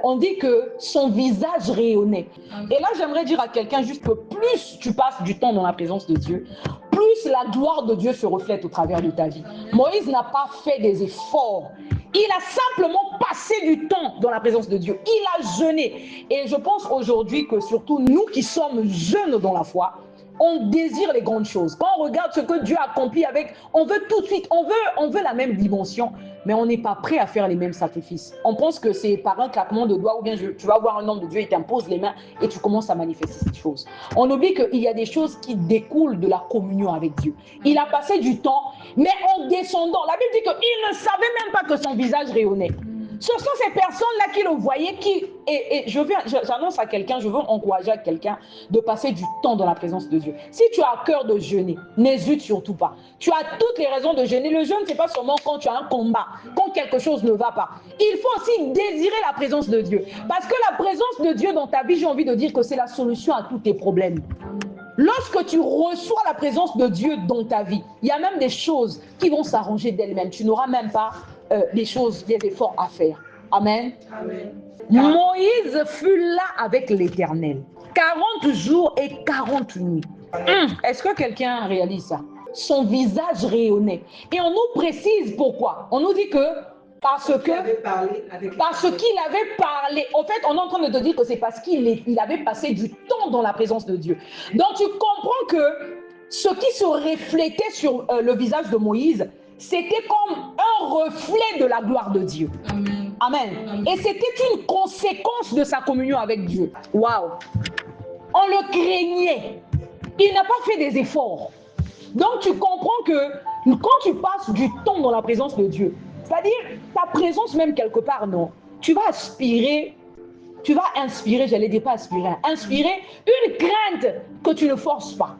On dit que son visage rayonnait. Et là, j'aimerais dire à quelqu'un juste que plus tu passes du temps dans la présence de Dieu, plus la gloire de Dieu se reflète au travers de ta vie. Moïse n'a pas fait des efforts. Il a simplement passé du temps dans la présence de Dieu. Il a jeûné. Et je pense aujourd'hui que surtout nous qui sommes jeunes dans la foi, on désire les grandes choses. Quand on regarde ce que Dieu a accompli avec, on veut tout de suite, on veut la même dimension, mais on n'est pas prêt à faire les mêmes sacrifices. On pense que c'est par un claquement de doigts ou bien tu vas voir un homme de Dieu, il t'impose les mains et tu commences à manifester cette chose. On oublie qu'il y a des choses qui découlent de la communion avec Dieu. Il a passé du temps, mais en descendant, la Bible dit qu'il ne savait même pas que son visage rayonnait. Ce sont ces personnes-là qui le voyaient, et j'annonce à quelqu'un, je veux encourager à quelqu'un de passer du temps dans la présence de Dieu. Si tu as à cœur de jeûner, n'hésite surtout pas. Tu as toutes les raisons de jeûner. Le jeûne, ce n'est pas seulement quand tu as un combat, quand quelque chose ne va pas. Il faut aussi désirer la présence de Dieu. Parce que la présence de Dieu dans ta vie, j'ai envie de dire que c'est la solution à tous tes problèmes. Lorsque tu reçois la présence de Dieu dans ta vie, il y a même des choses qui vont s'arranger d'elles-mêmes. Tu n'auras même pas des efforts à faire. Amen. Amen. Moïse fut là avec l'Éternel 40 jours et 40 nuits. Est-ce que quelqu'un réalise ça? Son visage rayonnait. Et on nous précise pourquoi. On nous dit que parce qu'il avait parlé. En fait, on est en train de te dire que c'est parce qu'il avait passé du temps dans la présence de Dieu. Donc, tu comprends que ce qui se reflétait sur le visage de Moïse, c'était comme un reflet de la gloire de Dieu. Amen. Amen. Amen. Et c'était une conséquence de sa communion avec Dieu. Waouh! On le craignait. Il n'a pas fait des efforts. Donc, tu comprends que quand tu passes du temps dans la présence de Dieu, c'est-à-dire ta présence même quelque part, non, tu vas inspirer, j'allais dire pas aspirer, inspirer une crainte que tu ne forces pas.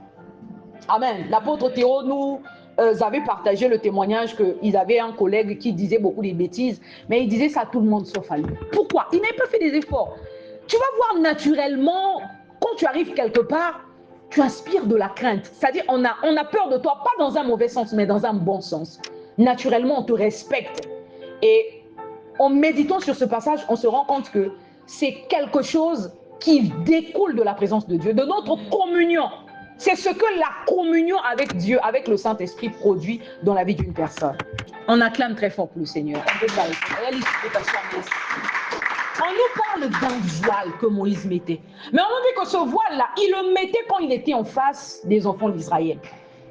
Amen. L'apôtre Théo nous avait partagé le témoignage qu'ils avaient un collègue qui disait beaucoup de bêtises, mais il disait ça à tout le monde sauf à lui. Pourquoi? Il n'avait pas fait des efforts. Tu vas voir naturellement, quand tu arrives quelque part, tu inspires de la crainte. C'est-à-dire, on a peur de toi, pas dans un mauvais sens, mais dans un bon sens. Naturellement, on te respecte. Et en méditant sur ce passage, on se rend compte que c'est quelque chose qui découle de la présence de Dieu, de notre communion. C'est ce que la communion avec Dieu, avec le Saint-Esprit produit dans la vie d'une personne. On acclame très fort pour le Seigneur. On nous parle d'un voile que Moïse mettait. Mais on nous dit que ce voile-là, il le mettait quand il était en face des enfants d'Israël.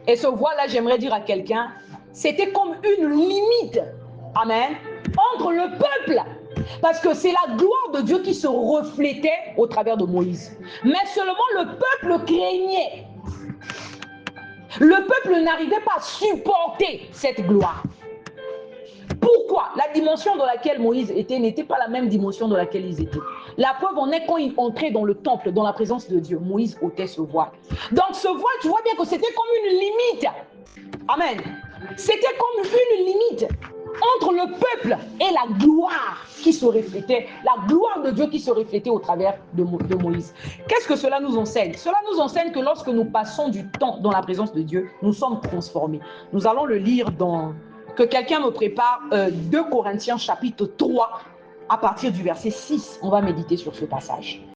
Et ce voile-là, j'aimerais dire à quelqu'un, c'était comme une limite, amen, entre le peuple. Parce que c'est la gloire de Dieu qui se reflétait au travers de Moïse. Mais seulement le peuple craignait. Le peuple n'arrivait pas à supporter cette gloire. Pourquoi? La dimension dans laquelle Moïse était n'était pas la même dimension dans laquelle ils étaient. La preuve en est quand il entrait dans le temple, dans la présence de Dieu, Moïse ôtait ce voile. Donc ce voile, tu vois bien que c'était comme une limite. Amen. C'était comme une limite entre le peuple et la gloire qui se reflétait, la gloire de Dieu qui se reflétait au travers de Moïse. Qu'est-ce que cela nous enseigne? Cela nous enseigne que lorsque nous passons du temps dans la présence de Dieu, nous sommes transformés. Nous allons le lire dans... Que quelqu'un me prépare 2 Corinthiens chapitre 3 à partir du verset 6. On va méditer sur ce passage.